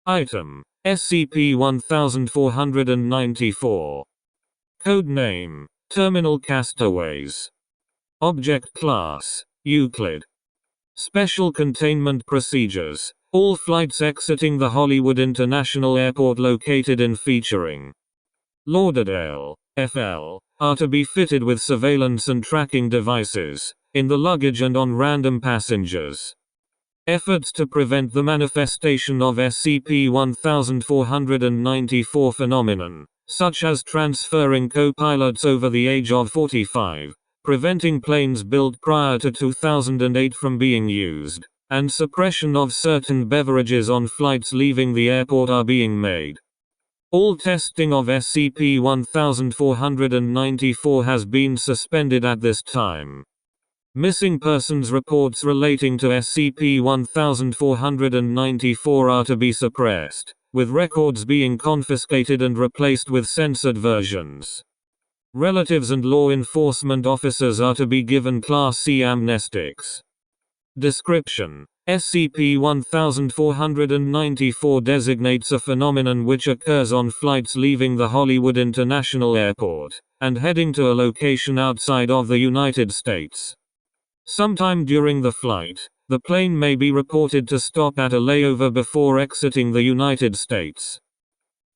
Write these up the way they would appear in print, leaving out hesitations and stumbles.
Item: SCP-1494. Code name: Terminal Castaways. Object Class: Euclid. Special Containment Procedures: all flights exiting the Hollywood International Airport located in featuring Lauderdale, FL, are to be fitted with surveillance and tracking devices in the luggage and on random passengers. Efforts to prevent the manifestation of SCP-1494 phenomenon, such as transferring co-pilots over the age of 45, preventing planes built prior to 2008 from being used, and suppression of certain beverages on flights leaving the airport are being made. All testing of SCP-1494 has been suspended at this time. Missing persons reports relating to SCP-1494 are to be suppressed, with records being confiscated and replaced with censored versions. Relatives and law enforcement officers are to be given Class C amnestics. Description: SCP-1494 designates a phenomenon which occurs on flights leaving the Hollywood International Airport and heading to a location outside of the United States. Sometime during the flight, the plane may be reported to stop at a layover before exiting the United States.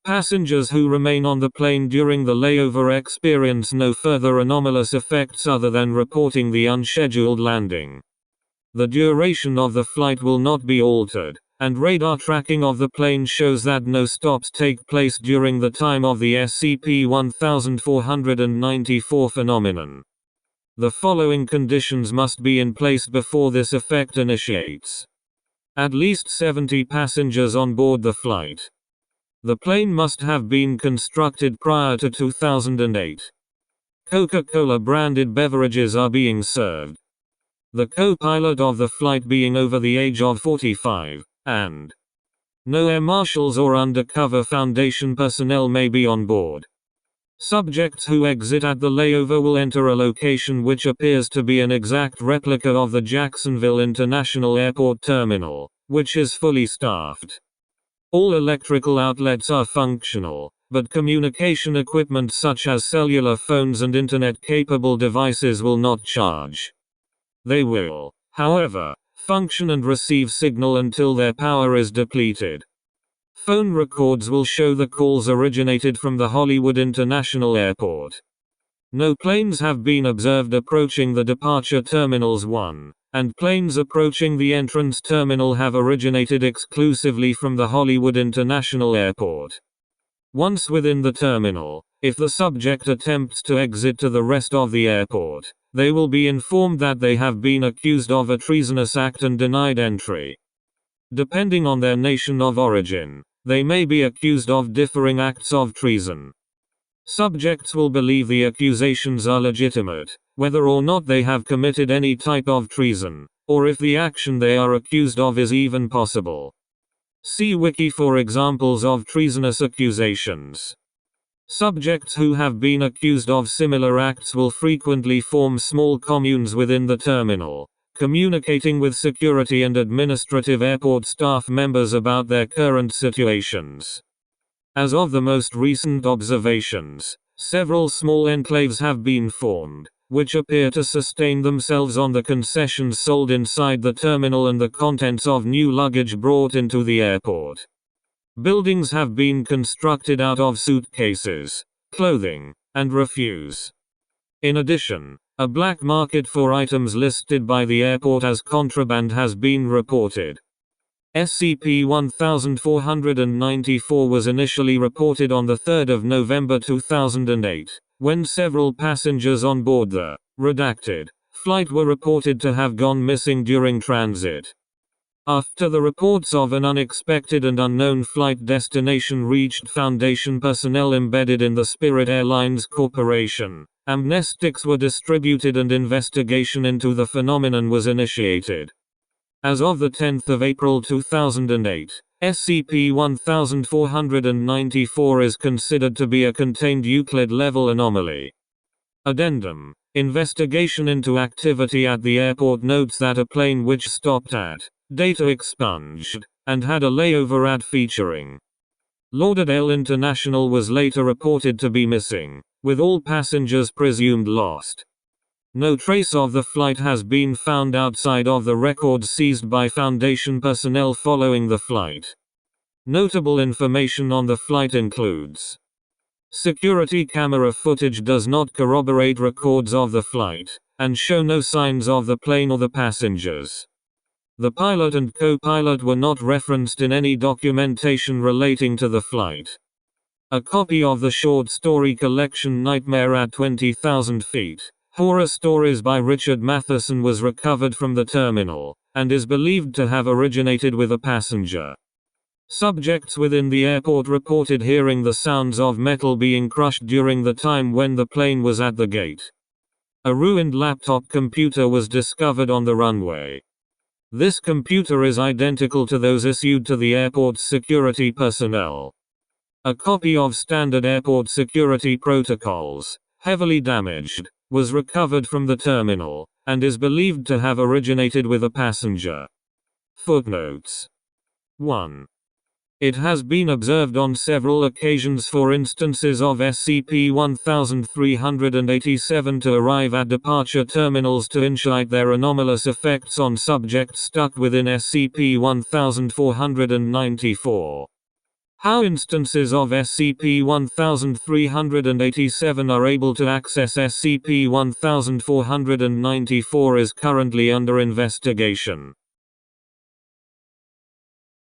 Passengers who remain on the plane during the layover experience no further anomalous effects other than reporting the unscheduled landing. The duration of the flight will not be altered, and radar tracking of the plane shows that no stops take place during the time of the SCP-1494 phenomenon. The following conditions must be in place before this effect initiates. At least 70 passengers on board the flight. The plane must have been constructed prior to 2008. Coca-Cola branded beverages are being served. The co-pilot of the flight being over the age of 45, and no air marshals or undercover Foundation personnel may be on board. Subjects who exit at the layover will enter a location which appears to be an exact replica of the Jacksonville International Airport terminal, which is fully staffed. All electrical outlets are functional, but communication equipment such as cellular phones and internet-capable devices will not charge. They will, however, function and receive signal until their power is depleted. Phone records will show the calls originated from the Hollywood International Airport. No planes have been observed approaching the departure terminals 1, and planes approaching the entrance terminal have originated exclusively from the Hollywood International Airport. Once within the terminal, if the subject attempts to exit to the rest of the airport, they will be informed that they have been accused of a treasonous act and denied entry. Depending on their nation of origin, they may be accused of differing acts of treason. Subjects will believe the accusations are legitimate, whether or not they have committed any type of treason, or if the action they are accused of is even possible. See Wiki for examples of treasonous accusations. Subjects who have been accused of similar acts will frequently form small communes within the terminal, communicating with security and administrative airport staff members about their current situations. As of the most recent observations, several small enclaves have been formed, which appear to sustain themselves on the concessions sold inside the terminal and the contents of new luggage brought into the airport. Buildings have been constructed out of suitcases, clothing, and refuse. In addition, a black market for items listed by the airport as contraband has been reported. SCP-1494 was initially reported on the 3rd of November 2008, when several passengers on board the redacted flight were reported to have gone missing during transit. After the reports of an unexpected and unknown flight destination reached Foundation personnel embedded in the Spirit Airlines Corporation, amnestics were distributed and investigation into the phenomenon was initiated. As of the 10th of April 2008, SCP-1494 is considered to be a contained Euclid-level anomaly. Addendum: investigation into activity at the airport notes that a plane which stopped at data expunged and had a layover ad featuring Lauderdale International was later reported to be missing, with all passengers presumed lost. No trace of the flight has been found outside of the records seized by Foundation personnel following the flight. Notable information on the flight includes: security camera footage does not corroborate records of the flight, and show no signs of the plane or the passengers. The pilot and co-pilot were not referenced in any documentation relating to the flight. A copy of the short story collection Nightmare at 20,000 Feet, Horror Stories by Richard Matheson was recovered from the terminal, and is believed to have originated with a passenger. Subjects within the airport reported hearing the sounds of metal being crushed during the time when the plane was at the gate. A ruined laptop computer was discovered on the runway. This computer is identical to those issued to the airport's security personnel. A copy of standard airport security protocols, heavily damaged, was recovered from the terminal, and is believed to have originated with a passenger. Footnotes 1. It has been observed on several occasions for instances of SCP-1387 to arrive at departure terminals to initiate their anomalous effects on subjects stuck within SCP-1494. How instances of SCP-1387 are able to access SCP-1494 is currently under investigation.